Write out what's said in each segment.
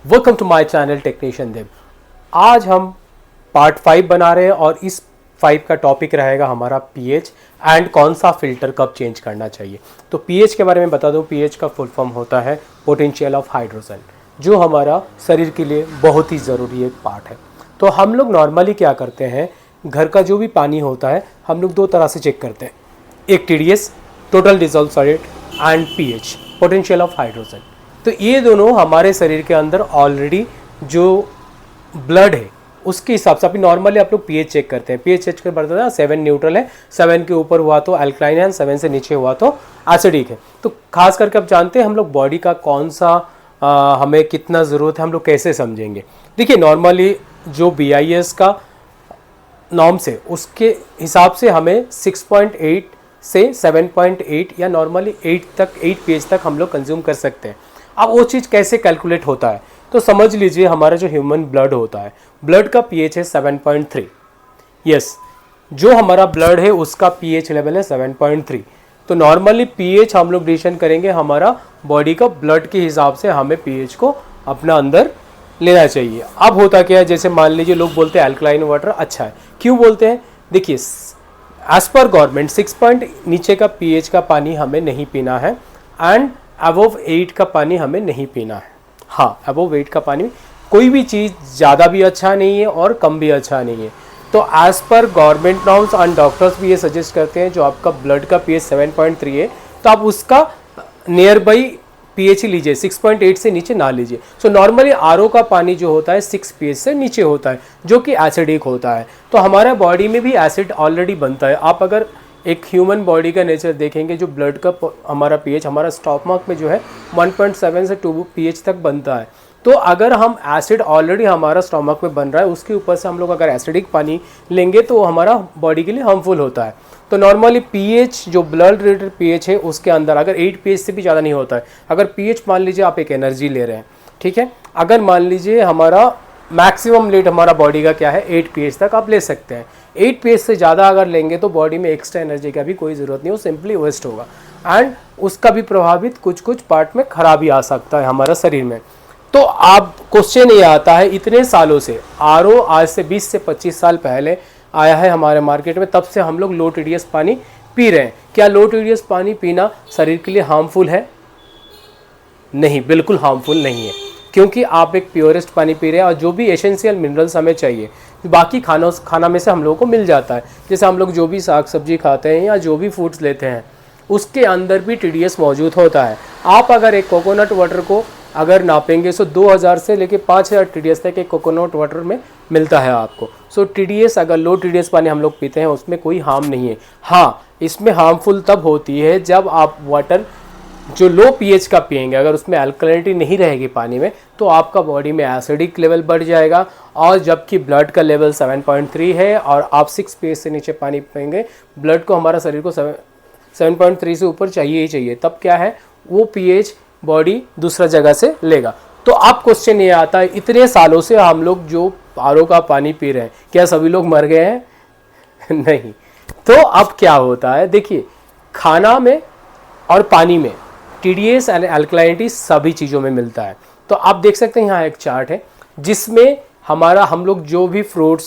Welcome to my channel technician Dev. आज हम part 5 बना रहे हैं और इस 5 का टॉपिक रहेगा हमारा पीएच एंड कौन सा फिल्टर कब चेंज करना चाहिए। तो पीएच के बारे में बता दूं, पीएच का फुल फॉर्म होता है पोटेंशियल ऑफ हाइड्रोजन, जो हमारा शरीर के लिए बहुत ही ज़रूरी एक पार्ट है। तो हम लोग नॉर्मली क्या करते हैं, घर का जो भी पानी होता है हम लोग दो तरह से चेक करते हैं, एक TDS total dissolve solid and pH potential of hydrogen. तो ये दोनों हमारे शरीर के अंदर ऑलरेडी जो ब्लड है उसके हिसाब से अभी नॉर्मली आप लोग पीएच चेक करते हैं। पीएच चेक कर बताता है 7 न्यूट्रल है, 7 के ऊपर हुआ तो अल्कलाइन है, 7 से नीचे हुआ तो एसिडिक है। तो खास करके आप जानते हैं हम लोग बॉडी का कौन सा हमें कितना ज़रूरत है हम लोग कैसे समझेंगे। देखिए नॉर्मली जो BIS का नॉर्म्स है उसके हिसाब से हमें 6.8 से 7.8 या नॉर्मली 8 pH तक हम लोग कंज्यूम कर सकते हैं। अब वो चीज़ कैसे कैलकुलेट होता है तो समझ लीजिए हमारा जो ह्यूमन ब्लड होता है, ब्लड का pH है 7.3। यस, जो हमारा ब्लड है उसका pH लेवल है 7.3। तो नॉर्मली pH हम लोग डिसीजन करेंगे हमारा बॉडी का ब्लड के हिसाब से हमें pH को अपना अंदर लेना चाहिए। अब होता क्या है, जैसे मान लीजिए लोग बोलते हैं अल्कलाइन वाटर अच्छा है, क्यों बोलते हैं? देखिए एज पर गवर्नमेंट 6 पॉइंट नीचे का pH का पानी हमें नहीं पीना है एंड अबव 8 का पानी हमें नहीं पीना है। हाँ, अबव 8 का पानी, कोई भी चीज़ ज़्यादा भी अच्छा नहीं है और कम भी अच्छा नहीं है। तो as per government norms and doctors भी ये सजेस्ट करते हैं जो आपका ब्लड का pH 7.3 है तो आप उसका नियर बाई pH ही लीजिए, 6.8 से नीचे ना लीजिए। सो नॉर्मली RO का पानी जो होता है 6 pH से नीचे होता है जो कि एसिडिक होता है। तो हमारा बॉडी में भी एसिड ऑलरेडी बनता है। आप अगर एक ह्यूमन बॉडी का नेचर देखेंगे, जो ब्लड का हमारा pH हमारा स्टॉमक में जो है 1.7 से 2 pH तक बनता है। तो अगर हम एसिड ऑलरेडी हमारा स्टॉमक में बन रहा है उसके ऊपर से हम लोग अगर एसिडिक पानी लेंगे तो वो हमारा बॉडी के लिए हार्मफुल होता है। तो नॉर्मली pH जो ब्लड रिलेटेड pH है उसके अंदर अगर 8 pH से भी ज़्यादा नहीं होता है। अगर pH मान लीजिए आप एक एनर्जी ले रहे हैं, ठीक है, अगर मान लीजिए हमारा मैक्सिमम लेट हमारा बॉडी का क्या है 8 pH तक आप ले सकते हैं। 8 pH से ज़्यादा अगर लेंगे तो बॉडी में एक्स्ट्रा एनर्जी का भी कोई ज़रूरत नहीं, वो सिंपली वेस्ट होगा एंड उसका भी प्रभावित कुछ पार्ट में खराबी आ सकता है हमारा शरीर में। तो आप क्वेश्चन ये आता है, इतने सालों से RO आज से 20 से 25 साल पहले आया है हमारे मार्केट में, तब से हम लोग लो TDS पानी पी रहे हैं। क्या लो TDS पानी पीना शरीर के लिए हार्मफुल है? नहीं, बिल्कुल हार्मफुल नहीं है, क्योंकि आप एक प्योरेस्ट पानी पी रहे हैं और जो भी एसेंशियल मिनरल्स हमें चाहिए बाकी खाना में से हम लोगों को मिल जाता है। जैसे हम लोग जो भी साग सब्जी खाते हैं या जो भी फूड्स लेते हैं उसके अंदर भी TDS मौजूद होता है। आप अगर एक कोकोनट वाटर को अगर नापेंगे तो 2000 से लेके 5000 TDS तक एक कोकोनट वाटर में मिलता है आपको। सो TDS अगर लो TDS पानी हम लोग पीते हैं उसमें कोई हार्म नहीं है। हाँ, इसमें हार्मफुल तब होती है जब आप वाटर जो लो pH का पिएंगे, अगर उसमें अल्कलिनिटी नहीं रहेगी पानी में तो आपका बॉडी में एसिडिक लेवल बढ़ जाएगा। और जबकि ब्लड का लेवल 7.3 है और आप 6 pH से नीचे पानी पिएंगे, ब्लड को हमारा शरीर को 7.3 से ऊपर चाहिए ही चाहिए, तब क्या है वो pH बॉडी दूसरा जगह से लेगा। तो अब क्वेश्चन ये आता है, इतने सालों से हम लोग जो RO का पानी पी रहे हैं क्या सभी लोग मर गए हैं? नहीं। तो अब क्या होता है, देखिए खाना में और पानी में TDS एंड अल्कलाइनिटी सभी चीज़ों में मिलता है। तो आप देख सकते हैं यहाँ एक चार्ट है जिसमें हमारा हम लोग जो भी फ्रूट्स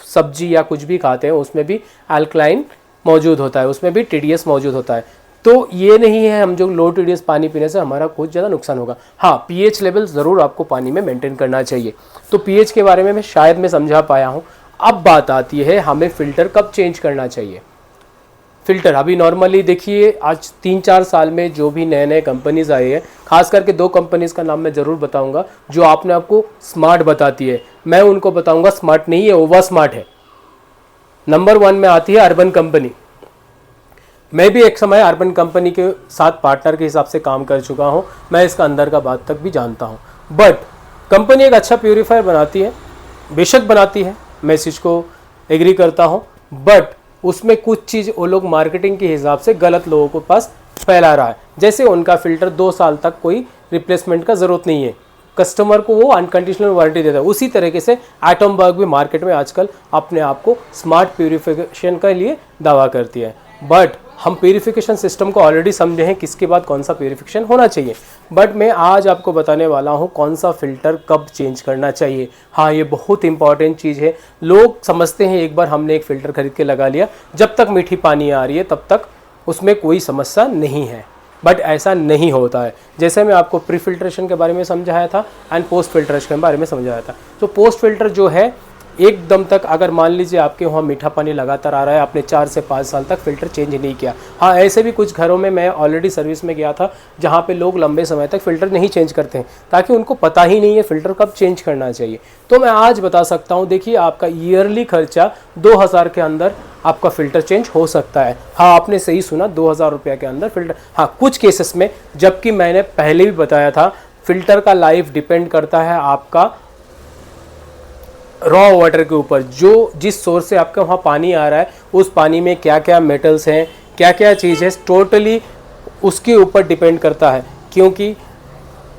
सब्जी या कुछ भी खाते हैं उसमें भी अल्कलाइन मौजूद होता है, उसमें भी TDS मौजूद होता है। तो ये नहीं है हम जो लो TDS पानी पीने से हमारा कुछ ज़्यादा नुकसान होगा। हाँ, pH लेवल ज़रूर आपको पानी में मेंटेन करना चाहिए। तो pH के बारे में मैं शायद मैं समझा पाया हूँ। अब बात आती है हमें फ़िल्टर कब चेंज करना चाहिए। फ़िल्टर अभी नॉर्मली देखिए आज 3-4 साल में जो भी नए कंपनीज़ आई है, खास करके 2 कंपनीज़ का नाम मैं ज़रूर बताऊँगा जो आपने आपको स्मार्ट बताती है। मैं उनको बताऊँगा स्मार्ट नहीं है, ओवर स्मार्ट है। नंबर 1 में आती है अर्बन कंपनी। मैं भी एक समय अर्बन कंपनी के साथ पार्टनर के हिसाब से काम कर चुका हूं, मैं इसका अंदर का बात तक भी जानता हूं। बट कंपनी एक अच्छा प्यूरीफायर बनाती है, बेशक बनाती है, मैं इस चीज़ को एग्री करता हूं, बट उसमें कुछ चीज़ वो लोग मार्केटिंग के हिसाब से गलत लोगों के पास फैला रहा है। जैसे उनका फ़िल्टर 2 साल तक कोई रिप्लेसमेंट का ज़रूरत नहीं है, कस्टमर को वो अनकंडीशनल वारंटी देता है। उसी तरीके से एटमबर्ग भी मार्केट में आजकल अपने आप को स्मार्ट प्यूरिफिकेशन के लिए दावा करती है। बट हम प्यूरिफिकेशन सिस्टम को ऑलरेडी समझे हैं किसके बाद कौन सा प्यूरिफिकेशन होना चाहिए, बट मैं आज आपको बताने वाला हूँ कौन सा फ़िल्टर कब चेंज करना चाहिए। हाँ, ये बहुत इंपॉर्टेंट चीज़ है। लोग समझते हैं एक बार हमने एक फ़िल्टर खरीद के लगा लिया, जब तक मीठी पानी आ रही है तब तक उसमें कोई समस्या नहीं है, बट ऐसा नहीं होता है। जैसे मैं आपको प्री फिल्ट्रेशन के बारे में समझाया था एंड पोस्ट फिल्ट्रेशन के बारे में समझाया था। तो पोस्ट फिल्टर जो है एकदम तक, अगर मान लीजिए आपके वहाँ मीठा पानी लगातार आ रहा है, आपने 4 से 5 साल तक फ़िल्टर चेंज नहीं किया। हाँ, ऐसे भी कुछ घरों में मैं ऑलरेडी सर्विस में गया था जहाँ पे लोग लंबे समय तक फ़िल्टर नहीं चेंज करते हैं, ताकि उनको पता ही नहीं है फ़िल्टर कब चेंज करना चाहिए। तो मैं आज बता सकता हूँ, देखिए आपका ईयरली खर्चा 2000 के अंदर आपका फ़िल्टर चेंज हो सकता है। हाँ, आपने सही सुना, 2000 रुपये के अंदर फ़िल्टर। हाँ, कुछ केसेस में, जबकि मैंने पहले भी बताया था, फ़िल्टर का लाइफ डिपेंड करता है आपका रॉ वाटर के ऊपर। जो जिस सोर्स से आपका वहाँ पानी आ रहा है, उस पानी में क्या क्या मेटल्स हैं, क्या क्या चीज़ है, टोटली उसके ऊपर डिपेंड करता है। क्योंकि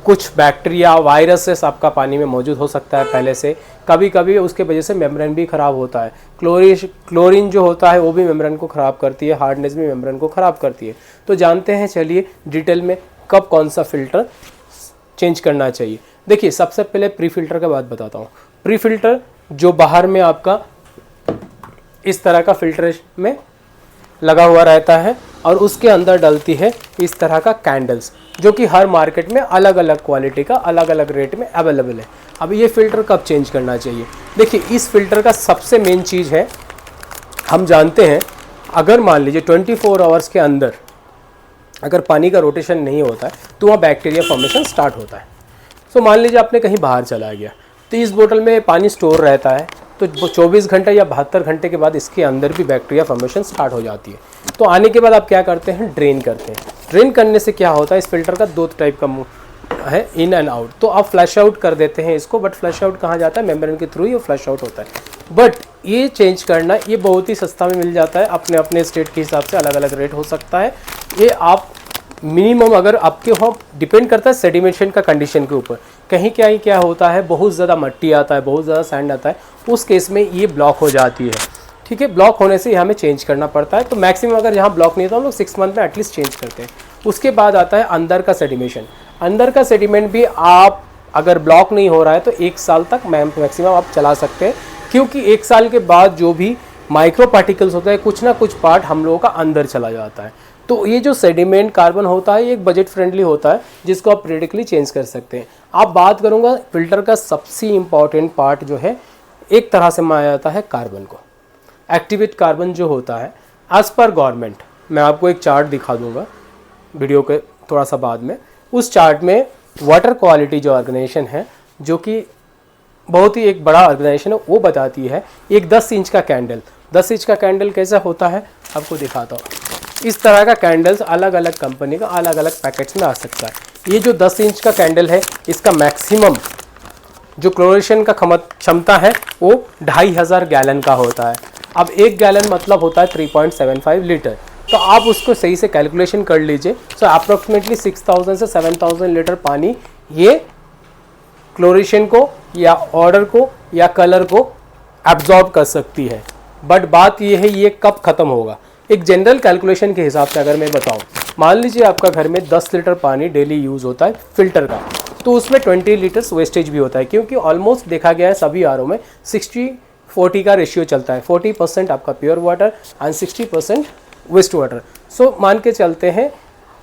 कुछ बैक्टीरिया, वायरसेस आपका पानी में मौजूद हो सकता है पहले से, कभी कभी उसके वजह से मेम्ब्रेन भी ख़राब होता है। क्लोरीन जो होता है वो भी मेम्ब्रेन को ख़राब करती है, हार्डनेस भी मेम्ब्रेन को ख़राब करती है। तो जानते हैं, चलिए डिटेल में कब कौन सा फ़िल्टर चेंज करना चाहिए। देखिए, सबसे पहले प्री फिल्टर का बात बताता हूँ। प्री फिल्टर जो बाहर में आपका इस तरह का फिल्टर में लगा हुआ रहता है और उसके अंदर डलती है इस तरह का कैंडल्स, जो कि हर मार्केट में अलग अलग क्वालिटी का, अलग अलग रेट में अवेलेबल है। अब ये फ़िल्टर कब चेंज करना चाहिए? देखिए, इस फिल्टर का सबसे मेन चीज़ है, हम जानते हैं अगर मान लीजिए 24 आवर्स के अंदर अगर पानी का रोटेशन नहीं होता है तो वहाँ बैक्टीरिया फॉर्मेशन स्टार्ट होता है। सो मान लीजिए आपने कहीं बाहर चला गया, तो इस बोतल में पानी स्टोर रहता है, तो 24 घंटे या 72 घंटे के बाद इसके अंदर भी बैक्टीरिया फॉर्मेशन स्टार्ट हो जाती है। तो आने के बाद आप क्या करते हैं? ड्रेन करते हैं। ड्रेन करने से क्या होता है, इस फिल्टर का 2 टाइप का है, इन एंड आउट। तो आप फ्लैश आउट कर देते हैं इसको, बट फ्लैश आउट कहाँ जाता है? मेम्ब्रेन के थ्रू ही फ्लैश आउट होता है। बट ये चेंज करना, ये बहुत ही सस्ता में मिल जाता है, अपने अपने स्टेट के हिसाब से अलग अलग रेट हो सकता है। ये आप मिनिमम, अगर आपके वहाँ डिपेंड करता है सेडिमेशन का कंडीशन के ऊपर, कहीं क्या होता है, बहुत ज़्यादा मट्टी आता है, बहुत ज़्यादा सैंड आता है, उस केस में ये ब्लॉक हो जाती है। ठीक है, ब्लॉक होने से हमें चेंज करना पड़ता है। तो मैक्सिमम अगर यहाँ ब्लॉक नहीं था, हम लोग 6 मंथ में एटलीस्ट चेंज करते हैं। उसके बाद आता है अंदर का सेडिमेशन। अंदर का सेडिमेंट भी आप अगर ब्लॉक नहीं हो रहा है तो 1 साल तक मैक्सिमम आप चला सकते हैं, क्योंकि 1 साल के बाद जो भी माइक्रो पार्टिकल्स होता है, कुछ ना कुछ पार्ट हम लोगों का अंदर चला जाता है। तो ये जो सेडिमेंट कार्बन होता है, ये एक बजट फ्रेंडली होता है, जिसको आप पीरियडिकली चेंज कर सकते हैं। आप बात करूँगा फिल्टर का सबसे इम्पॉर्टेंट पार्ट जो है, एक तरह से माना जाता है कार्बन को। एक्टिवेट कार्बन जो होता है, एज पर गवर्नमेंट, मैं आपको एक चार्ट दिखा दूंगा वीडियो के थोड़ा सा बाद में। उस चार्ट में वाटर क्वालिटी जो ऑर्गेनाइजेशन है, जो कि बहुत ही एक बड़ा ऑर्गेनाइजेशन है, वो बताती है एक 10 इंच का कैंडल। 10 इंच का कैंडल कैसा होता है आपको दिखाता हूँ। इस तरह का कैंडल्स अलग अलग कंपनी का अलग अलग पैकेट्स में आ सकता है। ये जो 10 इंच का कैंडल है, इसका मैक्सिमम जो क्लोरेशन का क्षमता है वो 2500 गैलन का होता है। अब 1 गैलन मतलब होता है 3.75 लीटर। तो आप उसको सही से कैलकुलेशन कर लीजिए। सो अप्रॉक्सीमेटली 6000 से 7000 लीटर पानी ये क्लोरेशन को या ऑर्डर को या कलर को एब्जॉर्ब कर सकती है। बट बात ये है, ये कब ख़त्म होगा? एक जनरल कैलकुलेशन के हिसाब से अगर मैं बताऊं, मान लीजिए आपका घर में 10 लीटर पानी डेली यूज़ होता है फिल्टर का, तो उसमें 20 लीटर्स वेस्टेज भी होता है, क्योंकि ऑलमोस्ट देखा गया है सभी आरओ में 60-40 का रेशियो चलता है। 40% आपका pure water and 60% waste water. So मान के चलते हैं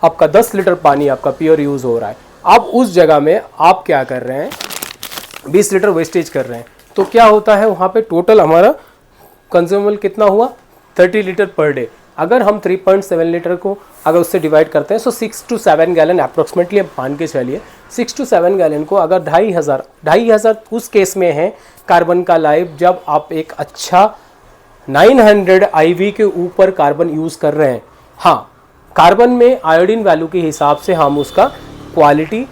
आपका 10 लीटर पानी आपका प्योर यूज़ हो रहा है। अब उस जगह में आप क्या कर रहे हैं? 20 लीटर वेस्टेज कर रहे हैं। तो क्या होता है वहाँ पे टोटल हमारा कंज्यूमेबल कितना हुआ? 30 लीटर पर डे। अगर हम 3.7 लीटर को अगर उससे डिवाइड करते हैं, सो 6 to 7 गैलन अप्रॉक्सीमेटली आप मान के चलिए। 6 to 7 गैलन को अगर 2500 उस केस में है कार्बन का लाइफ, जब आप एक अच्छा 900 IV के ऊपर कार्बन यूज़ कर रहे हैं। हाँ, कार्बन में आयोडीन वैल्यू के हिसाब से हम उसका क्वालिटी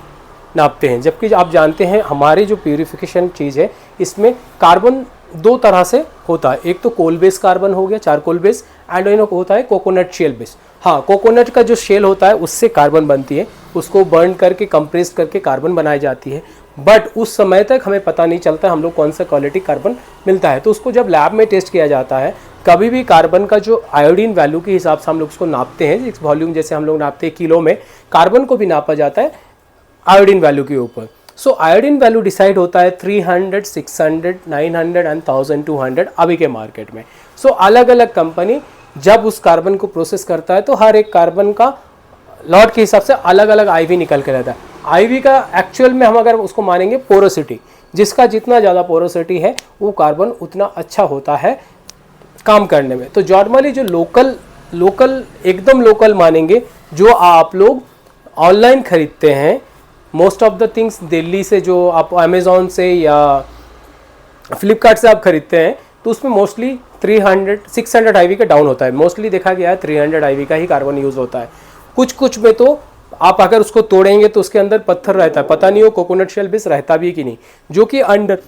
नापते हैं, जबकि आप जानते हैं हमारे जो प्यूरिफिकेशन चीज़ है, इसमें कार्बन 2 तरह से होता है। एक तो कोल बेस कार्बन हो गया, चारकोल बेस, एंड एक होता है कोकोनट शेल बेस। हाँ, कोकोनट का जो शेल होता है उससे कार्बन बनती है, उसको बर्न करके कंप्रेस करके कार्बन बनाई जाती है। बट उस समय तक हमें पता नहीं चलता हम लोग कौन सा क्वालिटी कार्बन मिलता है। तो उसको जब लैब में टेस्ट किया जाता है कभी भी कार्बन का जो आयोडीन वैल्यू के हिसाब से हम लोग उसको नापते हैं, इस वॉल्यूम जैसे हम लोग नापते हैं किलो में, कार्बन को भी नापा जाता है आयोडीन वैल्यू के ऊपर। सो आयोडीन वैल्यू डिसाइड होता है 300, 600, 900 एंड 1200 अभी के मार्केट में। सो अलग अलग कंपनी जब उस कार्बन को प्रोसेस करता है तो हर एक कार्बन का लॉट के हिसाब से अलग अलग आईवी निकल के रहता है। आईवी का एक्चुअल में हम अगर उसको मानेंगे पोरोसिटी, जिसका जितना ज़्यादा पोरोसिटी है वो कार्बन उतना अच्छा होता है काम करने में। तो नॉर्मली जो लोकल एकदम लोकल मानेंगे, जो आप लोग ऑनलाइन खरीदते हैं most of the things, Delhi से जो आप अमेज़ॉन से या फ्लिपकार्ट से आप खरीदते हैं, तो उसमें मोस्टली 300 600 आईवी का डाउन होता है। मोस्टली देखा गया है 300 आईवी का ही कार्बन यूज़ होता है। कुछ में तो आप अगर उसको तोड़ेंगे तो उसके अंदर पत्थर रहता है, पता नहीं वो कोकोनट शेल बेस रहता भी कि नहीं, जो कि अंडर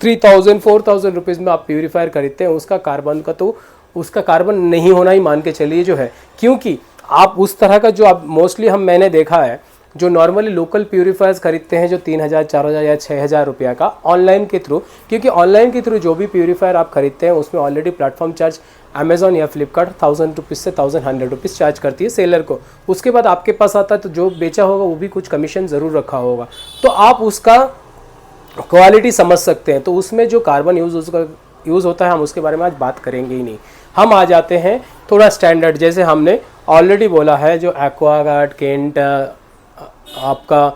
3000 4000 रुपीज़ में आप प्यूरीफायर खरीदते हैं, उसका कार्बन का तो उसका कार्बन नहीं होना ही मान के चलिए जो है। क्योंकि आप उस तरह का जो आप मोस्टली मैंने देखा है जो नॉर्मली लोकल प्यूरीफायर्स खरीदते हैं जो 3000 4000 या 6000 रुपया का ऑनलाइन के थ्रू, क्योंकि ऑनलाइन के थ्रू जो भी प्यूरीफायर आप खरीदते हैं उसमें ऑलरेडी प्लेटफॉर्म चार्ज अमेज़ॉन या फ्लिपकार्ट 1000 रुपीज़ से 1100 रुपीज़ चार्ज करती है सेलर को। उसके बाद आपके पास आता है तो जो बेचा होगा वो भी कुछ कमीशन ज़रूर रखा होगा, तो आप उसका क्वालिटी समझ सकते हैं। तो उसमें जो कार्बन यूज़ होता है हम उसके बारे में आज बात करेंगे ही नहीं। हम आ जाते हैं थोड़ा स्टैंडर्ड, जैसे हमने ऑलरेडी बोला है जो एक्वागार्ड, केंट, आपका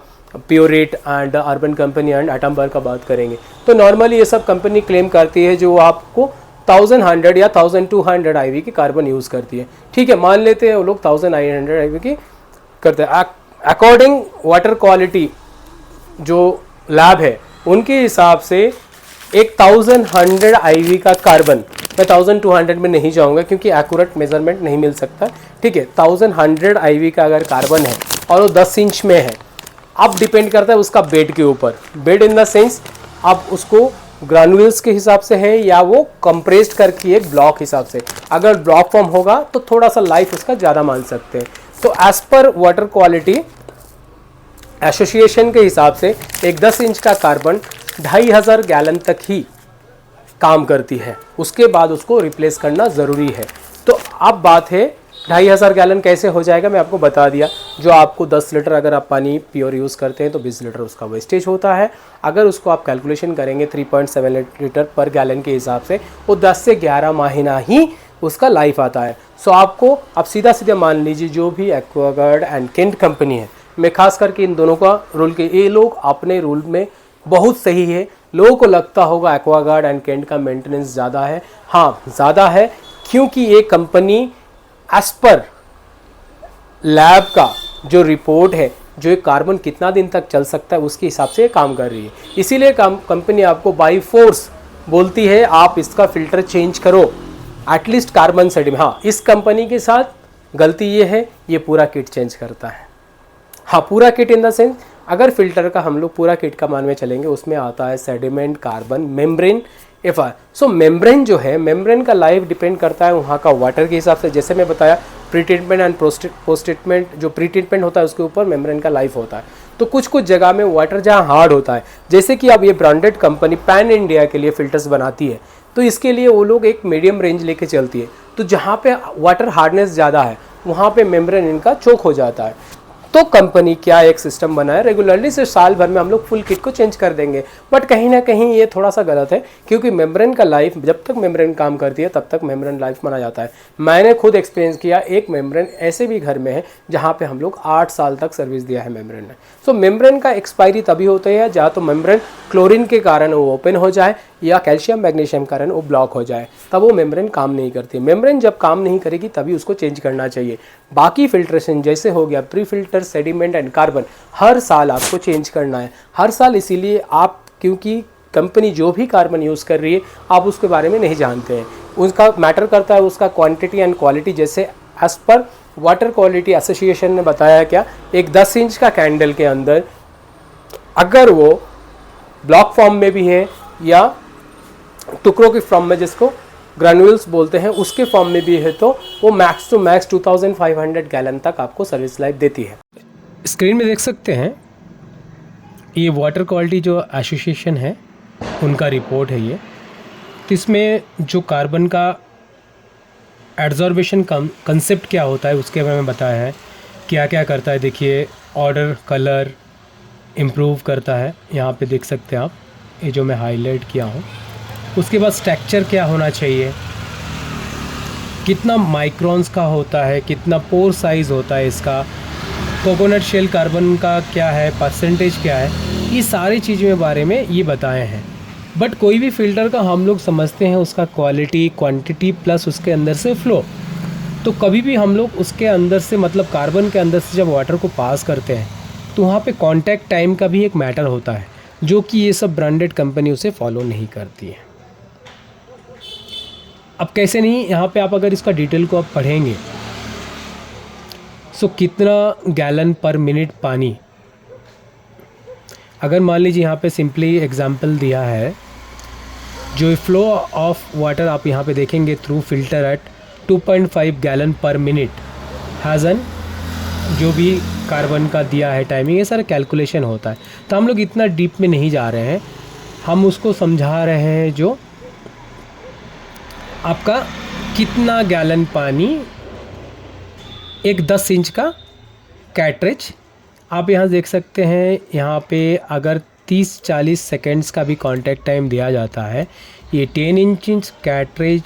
Pureit and urban company and Atomberg का बात करेंगे। तो नॉर्मली ये सब कंपनी क्लेम करती है जो आपको 1100 या 1200 आईवी की कार्बन यूज़ करती है। ठीक है, मान लेते हैं वो लोग 1900 आईवी की करते हैं। अकॉर्डिंग वाटर क्वालिटी जो लैब है उनके हिसाब से एक 1100 आईवी का कार्बन, मैं 1200 में नहीं जाऊंगा क्योंकि एक्यूरेट मेजरमेंट नहीं मिल सकता। ठीक है, 1100 आईवी का अगर कार्बन है और वो 10 इंच में है, अब डिपेंड करता है उसका बेड के ऊपर। बेड इन द सेंस आप उसको ग्रानुल्स के हिसाब से है या वो कंप्रेस्ड करके एक ब्लॉक हिसाब से, अगर ब्लॉक फॉर्म होगा तो थोड़ा सा लाइफ उसका ज़्यादा मान सकते हैं। तो as per water quality association के हिसाब से एक 10 इंच का कार्बन 2500 गैलन तक ही काम करती है, उसके बाद उसको रिप्लेस करना ज़रूरी है। तो अब बात है 2500 गैलन कैसे हो जाएगा, मैं आपको बता दिया। जो आपको 10 लीटर अगर आप पानी प्योर यूज़ करते हैं तो 20 लीटर उसका वेस्टेज होता है। अगर उसको आप कैलकुलेशन करेंगे 3.7 लीटर पर गैलन के हिसाब से, वो 10 से 11 महीना ही उसका लाइफ आता है। सो आपको आप सीधा मान लीजिए जो भी एक्वागार्ड एंड केंट कंपनी है, मैं खास करके इन दोनों का रूल के, ये लोग अपने रूल में बहुत सही है। लोगों को लगता होगा एक्वागार्ड एंड केंट का मेंटेनेंस ज़्यादा है, हाँ ज़्यादा है, क्योंकि ये कंपनी एज पर लैब का जो रिपोर्ट है, जो कार्बन कितना दिन तक चल सकता है उसके हिसाब से काम कर रही है। इसीलिए कंपनी आपको बाई फोर्स बोलती है आप इसका फ़िल्टर चेंज करो, एटलीस्ट कार्बन सेडिमेंट। हाँ, इस कंपनी के साथ गलती ये है, ये पूरा किट चेंज करता है। हाँ, पूरा किट इन द सेंस अगर फिल्टर का हम लोग पूरा किट का मान में चलेंगे, उसमें आता है सेडिमेंट, कार्बन, मेम्ब्रेन, एफआर। सो मेम्ब्रेन जो है, मेम्ब्रेन का लाइफ डिपेंड करता है वहाँ का वाटर के हिसाब से। जैसे मैं बताया pre treatment and post treatment, जो प्री ट्रीटमेंट होता है उसके ऊपर मेम्ब्रेन का लाइफ होता है। तो कुछ जगह में वाटर जहाँ हार्ड होता है, जैसे कि अब ये ब्रांडेड कंपनी पैन इंडिया के लिए फ़िल्टर्स बनाती है, तो इसके लिए वो लोग एक मीडियम रेंज लेके चलती है। तो जहाँ पे वाटर हार्डनेस ज़्यादा है वहाँ पे मेम्ब्रेन इनका चोक हो जाता है। तो कंपनी क्या एक सिस्टम बनाए रेगुलरली से साल भर में हम लोग फुल किट को चेंज कर देंगे, बट कहीं ना कहीं ये थोड़ा सा गलत है, क्योंकि मेम्ब्रेन का लाइफ, जब तक मेम्ब्रेन काम करती है तब तक मेम्ब्रेन लाइफ माना जाता है। मैंने खुद एक्सपीरियंस किया, एक मेम्ब्रेन ऐसे भी घर में है जहाँ पे हम लोग 8 साल तक सर्विस दिया है मेम्ब्रेन ने। सो मेम्ब्रेन का एक्सपायरी तभी होता है जहाँ तो मेम्ब्रेन क्लोरीन के कारण वो ओपन हो जाए या कैल्शियम मैग्नीशियम के कारण वो ब्लॉक हो जाए, तब वो मेम्ब्रेन काम नहीं करती। मेम्ब्रेन जब काम नहीं करेगी तभी उसको चेंज करना चाहिए। बाकी फिल्ट्रेशन जैसे हो गया pre filter, sediment and carbon, हर साल आपको चेंज करना है, हर साल। इसीलिए आप, क्योंकि कंपनी जो भी कार्बन यूज़ कर रही है आप उसके बारे में नहीं जानते हैं, उसका मैटर करता है उसका क्वांटिटी एंड क्वालिटी। जैसे as per water quality association ने बताया क्या, एक 10 इंच का कैंडल के अंदर अगर वो ब्लॉक फॉर्म में भी है या टुकड़ों के फॉर्म में, जिसको ग्रैन्यूल्स बोलते हैं, उसके फॉर्म में भी है, तो वो मैक्स टू मैक्स 2500 गैलन तक आपको सर्विस लाइफ देती है। स्क्रीन में देख सकते हैं ये वाटर क्वालिटी जो एसोसिएशन है उनका रिपोर्ट है ये। तो इसमें जो कार्बन का एब्जॉर्बेशन कंसेप्ट क्या होता है उसके बारे में बताया है, क्या क्या करता है। देखिए, ऑर्डर, कलर इम्प्रूव करता है, यहाँ पे देख सकते हैं आप, ये जो मैं हाईलाइट किया हूँ। उसके बाद स्ट्रक्चर क्या होना चाहिए, कितना माइक्रोन्स का होता है, कितना पोर साइज़ होता है इसका, कोकोनट शेल कार्बन का क्या है, परसेंटेज क्या है, ये सारी चीज़ों के बारे में ये बताए हैं। बट कोई भी फ़िल्टर का हम लोग समझते हैं उसका क्वालिटी, क्वांटिटी प्लस उसके अंदर से फ़्लो। तो कभी भी हम लोग उसके अंदर से, मतलब कार्बन के अंदर से जब वाटर को पास करते हैं तो वहाँ पे कांटेक्ट टाइम का भी एक मैटर होता है, जो कि ये सब ब्रांडेड कंपनी उसे फॉलो नहीं करती है। अब कैसे नहीं, यहाँ पे आप अगर इसका डिटेल को आप पढ़ेंगे, सो कितना गैलन पर मिनट पानी, अगर मान लीजिए यहाँ पे सिंपली एग्जांपल दिया है, जो फ्लो ऑफ वाटर आप यहाँ पे देखेंगे through filter at 2.5 gallon per minute has an, जो भी कार्बन का दिया है टाइमिंग, ये सारा कैलकुलेशन होता है। तो हम लोग इतना डीप में नहीं जा रहे हैं, हम उसको समझा रहे हैं जो आपका कितना गैलन पानी एक 10 इंच का कैट्रिज, आप यहाँ देख सकते हैं, यहाँ पे अगर 30-40 सेकेंड्स का भी कांटेक्ट टाइम दिया जाता है, ये 10 inch cartridge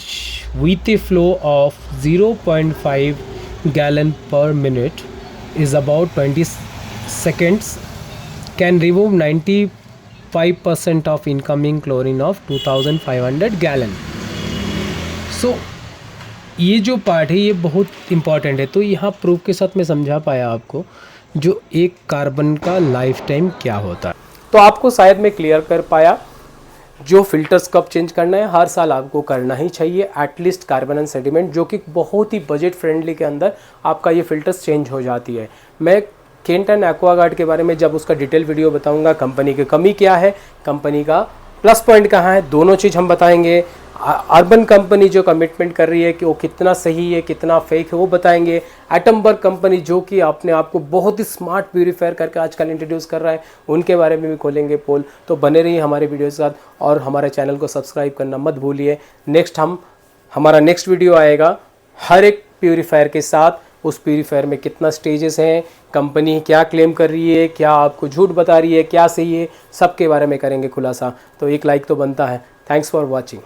with a flow of 0.5 gallon per minute is about 20 seconds can remove 95% of incoming chlorine of 2500 gallon। सो ये जो पार्ट है ये बहुत इम्पॉर्टेंट है। तो यहाँ प्रूफ के साथ मैं समझा पाया आपको जो एक कार्बन का लाइफ टाइम क्या होता है। तो आपको शायद मैं क्लियर कर पाया जो फिल्टर्स कब चेंज करना है, हर साल आपको करना ही चाहिए एटलीस्ट कार्बन एंड सेडिमेंट, जो कि बहुत ही बजट फ्रेंडली के अंदर आपका ये फिल्टर्स चेंज हो जाती है। मैं केंट एंड एक्वागार्ड के बारे में जब उसका डिटेल वीडियो बताऊंगा, कंपनी की कमी क्या है, कंपनी का प्लस पॉइंट कहाँ है, दोनों चीज़ हम बताएंगे। अर्बन कंपनी जो कमिटमेंट कर रही है कि वो कितना सही है कितना फेक है वो बताएंगे। एटमबर्ग कंपनी जो कि अपने आप को बहुत ही स्मार्ट प्यूरीफायर करके आजकल इंट्रोड्यूस कर रहा है, उनके बारे में भी खोलेंगे पोल। तो बने रहिए हमारे वीडियो के साथ और हमारे चैनल को सब्सक्राइब करना मत भूलिए। हमारा नेक्स्ट वीडियो आएगा हर एक प्यूरीफायर के साथ, उस प्यूरीफायर में कितना स्टेजेस हैं, कंपनी क्या क्लेम कर रही है, क्या आपको झूठ बता रही है, क्या सही है, सब के बारे में करेंगे खुलासा। तो एक लाइक तो बनता है। Thanks for watching.